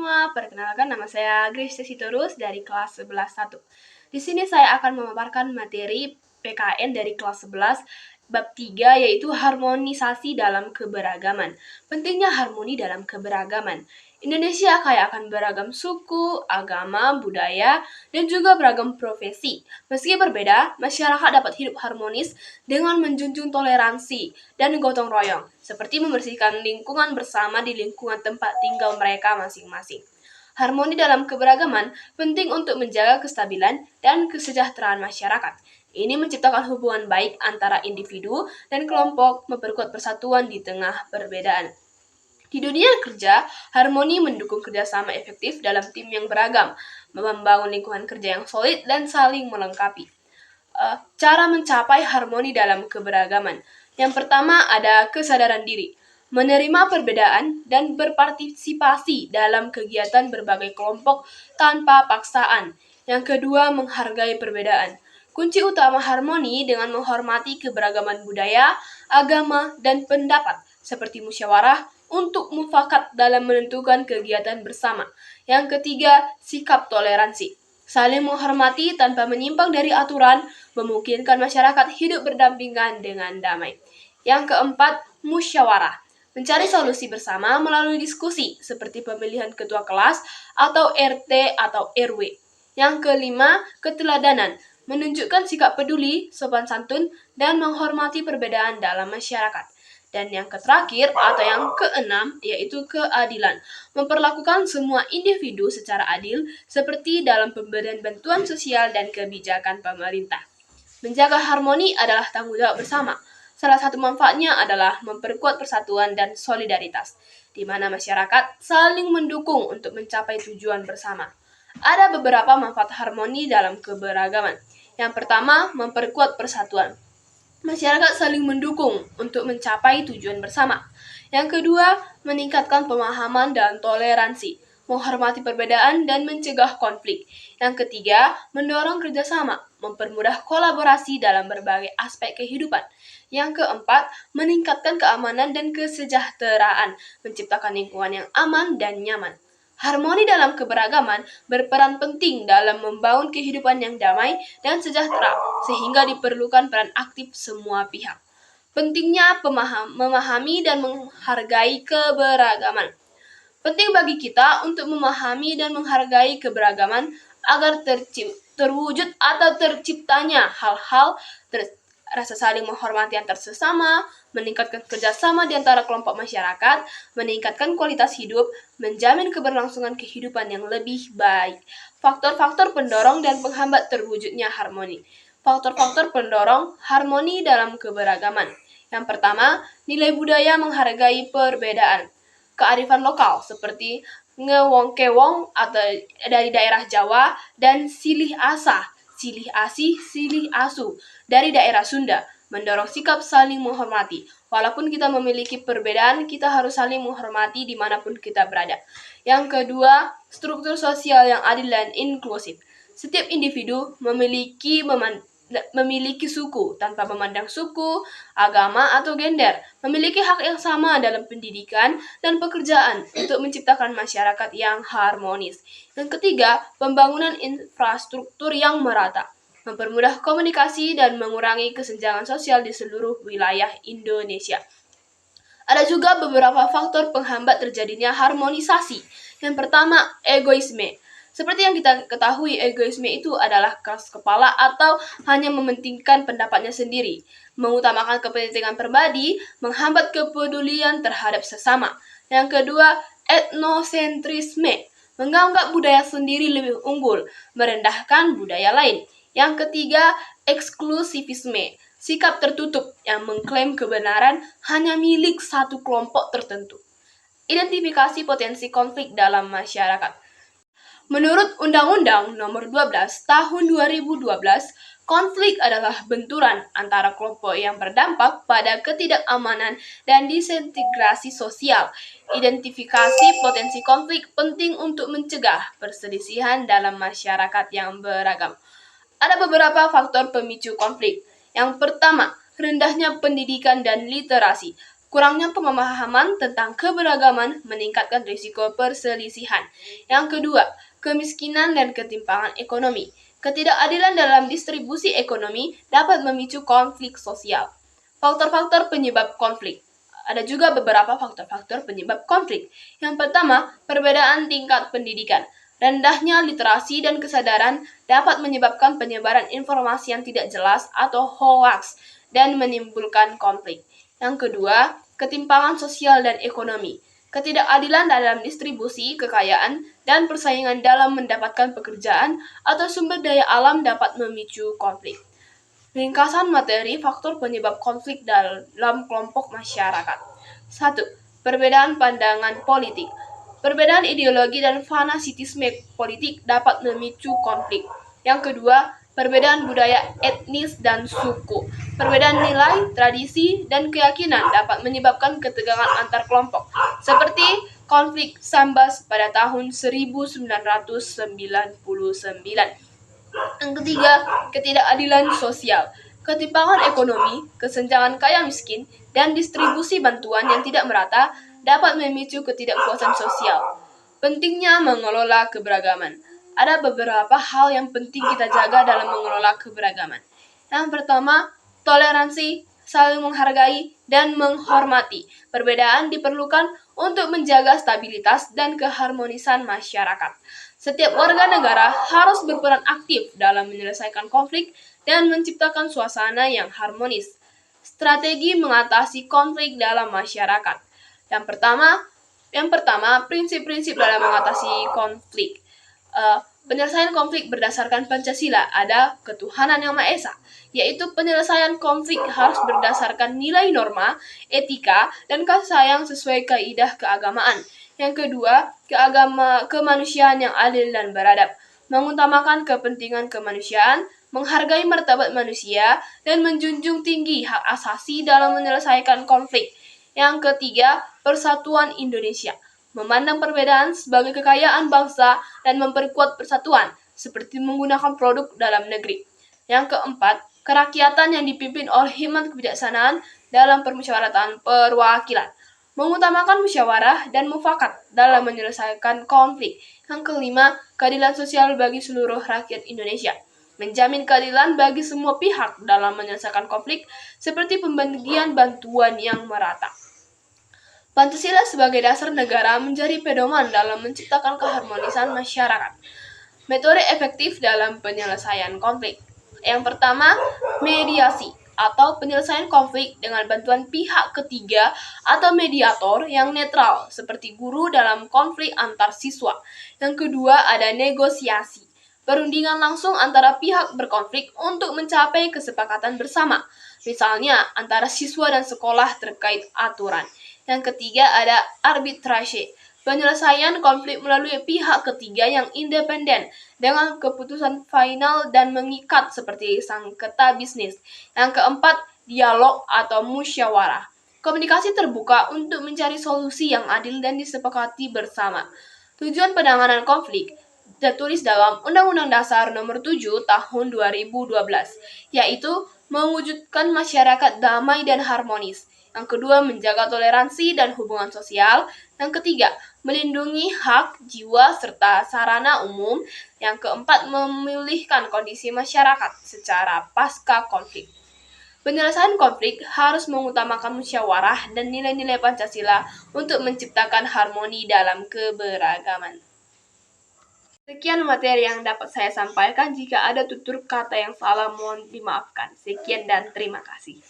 semua, perkenalkan nama saya Grace Sitorus dari kelas 11-1. Di sini saya akan memaparkan materi PKN dari kelas 11 bab 3 yaitu harmonisasi dalam keberagaman. Pentingnya harmoni dalam keberagaman. Indonesia kaya akan beragam suku, agama, budaya, dan juga beragam profesi. Meski berbeda, masyarakat dapat hidup harmonis dengan menjunjung toleransi dan gotong royong, seperti membersihkan lingkungan bersama di lingkungan tempat tinggal mereka masing-masing. Harmoni dalam keberagaman penting untuk menjaga kestabilan dan kesejahteraan masyarakat. Ini menciptakan hubungan baik antara individu dan kelompok, memperkuat persatuan di tengah perbedaan. Di dunia kerja, harmoni mendukung kerjasama efektif dalam tim yang beragam, membangun lingkungan kerja yang solid dan saling melengkapi. Cara mencapai harmoni dalam keberagaman. Yang pertama ada kesadaran diri, menerima perbedaan dan berpartisipasi dalam kegiatan berbagai kelompok tanpa paksaan. Yang kedua, menghargai perbedaan. Kunci utama harmoni dengan menghormati keberagaman budaya, agama, dan pendapat, seperti musyawarah, untuk mufakat dalam menentukan kegiatan bersama. Yang ketiga, sikap toleransi. Saling menghormati tanpa menyimpang dari aturan, memungkinkan masyarakat hidup berdampingan dengan damai. Yang keempat, musyawarah. Mencari solusi bersama melalui diskusi, seperti pemilihan ketua kelas atau RT atau RW. Yang kelima, keteladanan. Menunjukkan sikap peduli, sopan santun, dan menghormati perbedaan dalam masyarakat. Dan yang terakhir atau yang keenam yaitu keadilan. Memperlakukan semua individu secara adil seperti dalam pemberian bantuan sosial dan kebijakan pemerintah. Menjaga harmoni adalah tanggung jawab bersama. Salah satu manfaatnya adalah memperkuat persatuan dan solidaritas, di mana masyarakat saling mendukung untuk mencapai tujuan bersama. Ada beberapa manfaat harmoni dalam keberagaman. Yang pertama, memperkuat persatuan. Masyarakat saling mendukung untuk mencapai tujuan bersama. Yang kedua, meningkatkan pemahaman dan toleransi, menghormati perbedaan dan mencegah konflik. Yang ketiga, mendorong kerjasama, mempermudah kolaborasi dalam berbagai aspek kehidupan. Yang keempat, meningkatkan keamanan dan kesejahteraan, menciptakan lingkungan yang aman dan nyaman. Harmoni dalam keberagaman berperan penting dalam membangun kehidupan yang damai dan sejahtera, sehingga diperlukan peran aktif semua pihak. Pentingnya memahami dan menghargai keberagaman. Penting bagi kita untuk memahami dan menghargai keberagaman agar terwujud atau terciptanya hal-hal rasa saling menghormati antar sesama, meningkatkan kerjasama di antara kelompok masyarakat, meningkatkan kualitas hidup, menjamin keberlangsungan kehidupan yang lebih baik. Faktor-faktor pendorong dan penghambat terwujudnya harmoni. Faktor-faktor pendorong harmoni dalam keberagaman. Yang pertama, nilai budaya menghargai perbedaan. Kearifan lokal seperti ngewong-kewong atau dari daerah Jawa dan silih asah, silih asih, silih asu dari daerah Sunda mendorong sikap saling menghormati. Walaupun kita memiliki perbedaan, kita harus saling menghormati dimanapun kita berada. Yang kedua, struktur sosial yang adil dan inklusif. Setiap individu memiliki suku tanpa memandang suku, agama, atau gender, memiliki hak yang sama dalam pendidikan dan pekerjaan untuk menciptakan masyarakat yang harmonis. Yang ketiga, pembangunan infrastruktur yang merata, mempermudah komunikasi dan mengurangi kesenjangan sosial di seluruh wilayah Indonesia. Ada juga beberapa faktor penghambat terjadinya harmonisasi. Yang pertama, egoisme. Seperti yang kita ketahui, egoisme itu adalah keras kepala atau hanya mementingkan pendapatnya sendiri, mengutamakan kepentingan pribadi, menghambat kepedulian terhadap sesama. Yang kedua, etnosentrisme, menganggap budaya sendiri lebih unggul, merendahkan budaya lain. Yang ketiga, eksklusivisme, sikap tertutup yang mengklaim kebenaran hanya milik satu kelompok tertentu. Identifikasi potensi konflik dalam masyarakat. Menurut Undang-Undang Nomor 12 Tahun 2012, konflik adalah benturan antara kelompok yang berdampak pada ketidakamanan dan disintegrasi sosial. Identifikasi potensi konflik penting untuk mencegah perselisihan dalam masyarakat yang beragam. Ada beberapa faktor pemicu konflik. Yang pertama, rendahnya pendidikan dan literasi. Kurangnya pemahaman tentang keberagaman meningkatkan risiko perselisihan. Yang kedua, kemiskinan dan ketimpangan ekonomi. Ketidakadilan dalam distribusi ekonomi dapat memicu konflik sosial. Faktor-faktor penyebab konflik. Ada juga beberapa faktor-faktor penyebab konflik. Yang pertama, perbedaan tingkat pendidikan. Rendahnya literasi dan kesadaran dapat menyebabkan penyebaran informasi yang tidak jelas atau hoaks dan menimbulkan konflik. Yang kedua, ketimpangan sosial dan ekonomi. Ketidakadilan dalam distribusi kekayaan dan persaingan dalam mendapatkan pekerjaan atau sumber daya alam dapat memicu konflik. Ringkasan materi faktor penyebab konflik dalam kelompok masyarakat. 1. Perbedaan pandangan politik. Perbedaan ideologi dan fanatisme politik dapat memicu konflik. Yang kedua, perbedaan budaya etnis dan suku. Perbedaan nilai, tradisi, dan keyakinan dapat menyebabkan ketegangan antar kelompok, seperti konflik Sambas pada tahun 1999. Yang ketiga, ketidakadilan sosial. Ketimpangan ekonomi, kesenjangan kaya miskin, dan distribusi bantuan yang tidak merata dapat memicu ketidakpuasan sosial. Pentingnya mengelola keberagaman. Ada beberapa hal yang penting kita jaga dalam mengelola keberagaman. Yang pertama, toleransi, saling menghargai, dan menghormati. Perbedaan diperlukan untuk menjaga stabilitas dan keharmonisan masyarakat. Setiap warga negara harus berperan aktif dalam menyelesaikan konflik dan menciptakan suasana yang harmonis. Strategi mengatasi konflik dalam masyarakat. Yang pertama, prinsip-prinsip dalam mengatasi konflik. Penyelesaian konflik berdasarkan Pancasila ada ketuhanan yang Maha Esa, yaitu penyelesaian konflik harus berdasarkan nilai norma, etika, dan kasih sayang sesuai kaidah keagamaan. Yang kedua, kemanusiaan yang adil dan beradab, mengutamakan kepentingan kemanusiaan, menghargai martabat manusia, dan menjunjung tinggi hak asasi dalam menyelesaikan konflik. Yang ketiga, persatuan Indonesia, memandang perbedaan sebagai kekayaan bangsa dan memperkuat persatuan, seperti menggunakan produk dalam negeri. Yang keempat, kerakyatan yang dipimpin oleh hikmat kebijaksanaan dalam permusyawaratan perwakilan, mengutamakan musyawarah dan mufakat dalam menyelesaikan konflik. Yang kelima, keadilan sosial bagi seluruh rakyat Indonesia, menjamin keadilan bagi semua pihak dalam menyelesaikan konflik, seperti pembagian bantuan yang merata. Pancasila sebagai dasar negara menjadi pedoman dalam menciptakan keharmonisan masyarakat. Metode efektif dalam penyelesaian konflik. Yang pertama, mediasi atau penyelesaian konflik dengan bantuan pihak ketiga atau mediator yang netral, seperti guru dalam konflik antar siswa. Yang kedua, ada negosiasi, perundingan langsung antara pihak berkonflik untuk mencapai kesepakatan bersama, misalnya antara siswa dan sekolah terkait aturan. Yang ketiga, ada arbitrase, penyelesaian konflik melalui pihak ketiga yang independen dengan keputusan final dan mengikat seperti sengketa bisnis. Yang keempat, dialog atau musyawarah, komunikasi terbuka untuk mencari solusi yang adil dan disepakati bersama. Tujuan penanganan konflik tertulis dalam Undang-Undang Dasar Nomor 7 Tahun 2012, yaitu mewujudkan masyarakat damai dan harmonis. Yang kedua, menjaga toleransi dan hubungan sosial. Yang ketiga, melindungi hak, jiwa, serta sarana umum. Yang keempat, memulihkan kondisi masyarakat secara pasca konflik. Penyelesaian konflik harus mengutamakan musyawarah dan nilai-nilai Pancasila untuk menciptakan harmoni dalam keberagaman. Sekian materi yang dapat saya sampaikan. Jika ada tutur kata yang salah, mohon dimaafkan. Sekian dan terima kasih.